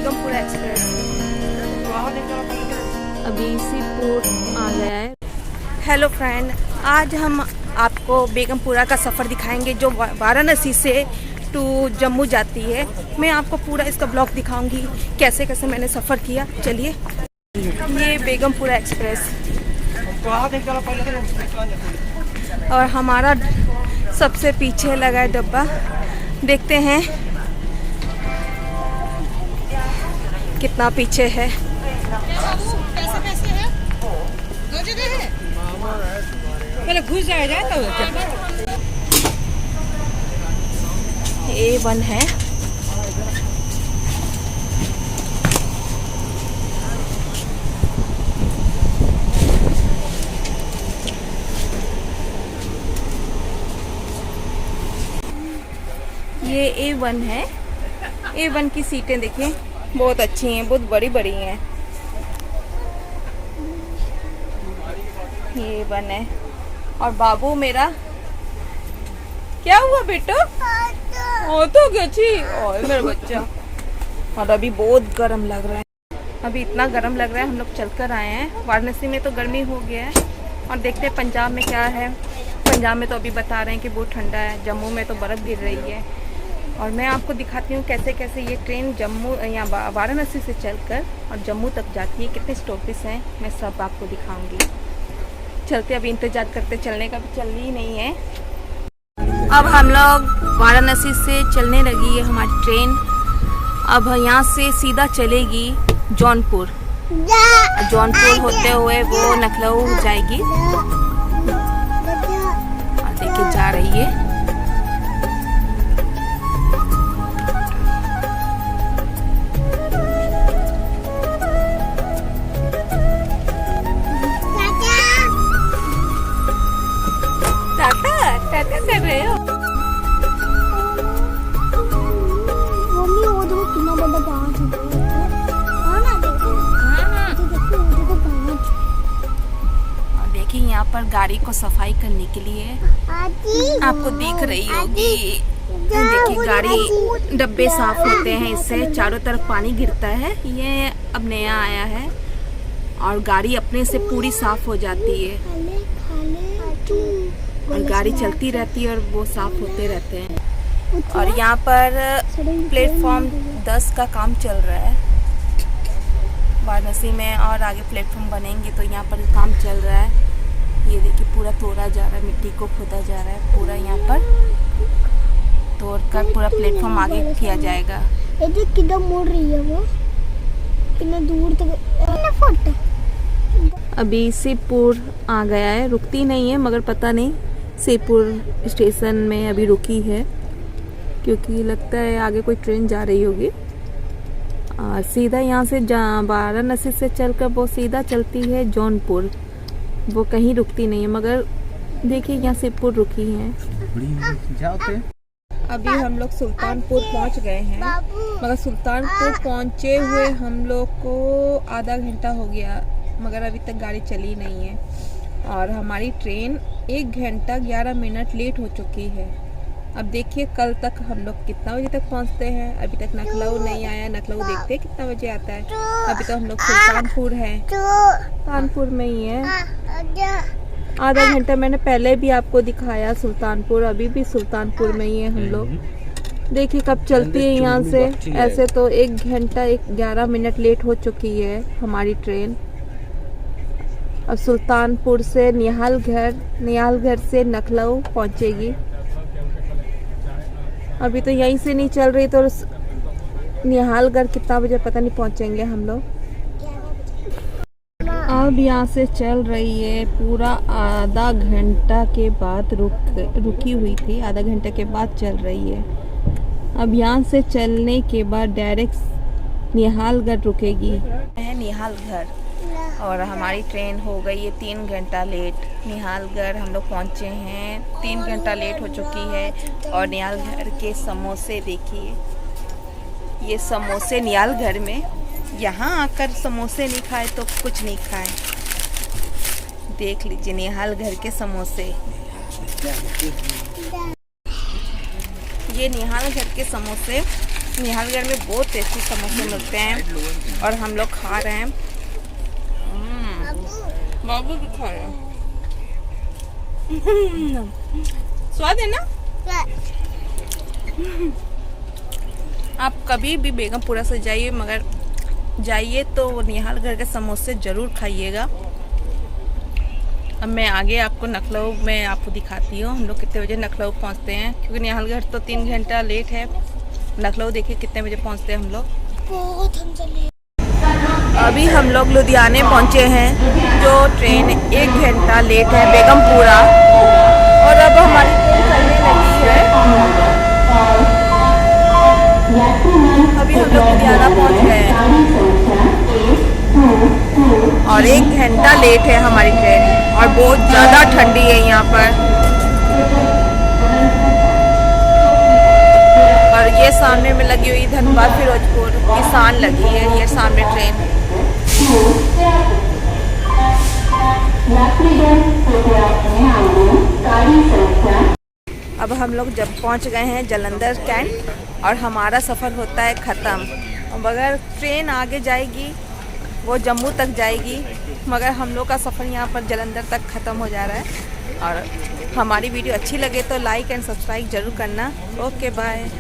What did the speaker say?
Begumpura express अभी सीपुर आ गया है। हेलो फ्रेंड, आज हम आपको बेगमपुरा का सफ़र दिखाएंगे जो वाराणसी से टू जम्मू जाती है। मैं आपको पूरा इसका ब्लॉग दिखाऊंगी कैसे कैसे मैंने सफ़र किया। चलिए, ये बेगमपुरा एक्सप्रेस और हमारा सबसे पीछे लगा है डब्बा। देखते हैं कितना पीछे है। कैसे है? दो जगह है। पहले घुस जाएगा तो A1 है। ये A1 है। A1 की सीटें देखिए बहुत अच्छी हैं, बहुत बड़ी बड़ी हैं। ये A1 है और बाबू मेरा, क्या हुआ बेटो? तो गची और मेरा बच्चा। और अभी बहुत गर्म लग रहा है, अभी इतना गर्म लग रहा है। हम लोग चलकर आए हैं। वाराणसी में तो गर्मी हो गया है और देखते हैं पंजाब में क्या है। पंजाब में तो अभी बता रहे हैं कि बहुत ठंडा है। जम्मू में तो बर्फ़ गिर रही है और मैं आपको दिखाती हूँ कैसे कैसे ये ट्रेन जम्मू या वाराणसी से चलकर और जम्मू तक जाती है। कितने स्टॉपेज हैं मैं सब आपको दिखाऊंगी। चलते, अभी इंतज़ार करते, चलने का भी चल ही नहीं है। अब हम लोग वाराणसी से चलने लगी है हमारी ट्रेन। अब यहाँ से सीधा चलेगी जौनपुर। जौनपुर होते हुए वो लखनऊ जाएगी और देखिए जा रही है। टाटा कर रहे हो? मम्मी वो देखो कितना बड़ा बांध है ना, देखो। देखो वो देखो बांध। और देखिए यहाँ पर गाड़ी को सफाई करने के लिए आपको दिख रही होगी। देखिए गाड़ी डब्बे साफ होते हैं इससे, चारों तरफ पानी गिरता है। ये अब नया आया है और गाड़ी अपने से पूरी साफ हो जाती है और गाड़ी चलती रहती है और वो साफ होते रहते हैं। और यहाँ पर प्लेटफॉर्म 10 का काम चल रहा है वाराणसी में और आगे प्लेटफॉर्म बनेंगे तो यहाँ पर काम चल रहा है। ये देखिए पूरा तोड़ा जा रहा है, मिट्टी को खोदा जा रहा है पूरा। यहाँ पर तोड़कर पूरा प्लेटफॉर्म आगे किया जाएगा। ये देख किधर मुड़ रही है वो, कितना दूर तक। अभी सीपुर आ गया है, रुकती नहीं है मगर पता नहीं सीपुर स्टेशन में अभी रुकी है क्योंकि लगता है आगे कोई ट्रेन जा रही होगी। और सीधा यहाँ से वाराणसी से चलकर वो सीधा चलती है जौनपुर। वो कहीं रुकती नहीं है मगर देखिए यहाँ सीपुर रुकी है। अभी हम लोग सुल्तानपुर पहुँच गए हैं मगर सुल्तानपुर पहुँचे हुए हम लोग को आधा घंटा हो गया मगर अभी तक गाड़ी चली नहीं है और हमारी ट्रेन 1 घंटा 11 मिनट लेट हो चुकी है। अब देखिए कल तक हम लोग कितना बजे तक पहुंचते हैं। अभी तक लखनऊ नहीं आया, लखनऊ देखते हैं कितना बजे आता है। अभी तो हम लोग सुल्तानपुर हैं, सुल्तानपुर में ही है। आधा घंटा मैंने पहले भी आपको दिखाया सुल्तानपुर, अभी भी सुल्तानपुर में ही है हम लोग। देखिए कब चलती है यहाँ से। ऐसे तो 1 घंटा 11 मिनट लेट हो चुकी है हमारी ट्रेन। अब सुल्तानपुर से निहालगढ़ से लखनऊ पहुंचेगी। अभी तो यहीं से नहीं चल रही तो निहालगढ़ कितना बजे पता नहीं पहुंचेंगे हम लोग। अब यहाँ से चल रही है पूरा आधा घंटा के बाद रुकी हुई थी, आधा घंटे के बाद चल रही है। अब यहाँ से चलने के बाद डायरेक्ट निहालगढ़ रुकेगी। निहालगढ़ और हमारी ट्रेन हो गई है 3 घंटा लेट। निहालगढ़ हम लोग पहुँचे हैं, 3 घंटा लेट हो चुकी है। और निहालगढ़ के समोसे देखिए, ये समोसे निहालगढ़ में, यहाँ आकर समोसे नहीं खाए तो कुछ नहीं खाए। देख लीजिए निहालगढ़ के समोसे। ये निहालगढ़ के समोसे निहालगढ़ में बहुत टेस्टी समोसे मिलते हैं और हम लोग खा रहे हैं। बाबू भी खा रहे हैं। स्वाद है ना। आप कभी भी बेगमपुरा से जाइए, मगर जाइए तो निहालगढ़ के समोसे ज़रूर खाइएगा। अब मैं आगे आपको नखलऊ में आपको दिखाती हूँ हम लोग कितने बजे नखलऊ पहुँचते हैं, क्योंकि निहालगढ़ तो 3 घंटा लेट है। नखलऊ देखिए कितने बजे पहुँचते हैं हम लोग। बहुत हम चले। अभी हम लोग लुधियाने पहुँचे हैं, जो ट्रेन 1 घंटा लेट है बेगमपुरा, और अब हमारी ट्रेन चलने लगी है। अभी हम लोग लुधियाना पहुँच गए हैं और 1 घंटा लेट है हमारी ट्रेन, और बहुत ज़्यादा ठंडी है यहाँ पर। और ये सामने में लगी हुई धनबाद फिरोजपुर किसान लगी है, ये सामने ट्रेन। अब हम लोग जब पहुंच गए हैं जालंधर कैंट, और हमारा सफ़र होता है ख़त्म। मगर ट्रेन आगे जाएगी, वो जम्मू तक जाएगी, मगर हम लोग का सफ़र यहाँ पर जालंधर तक ख़त्म हो जा रहा है। और हमारी वीडियो अच्छी लगे तो लाइक एंड सब्सक्राइब ज़रूर करना। Okay bye.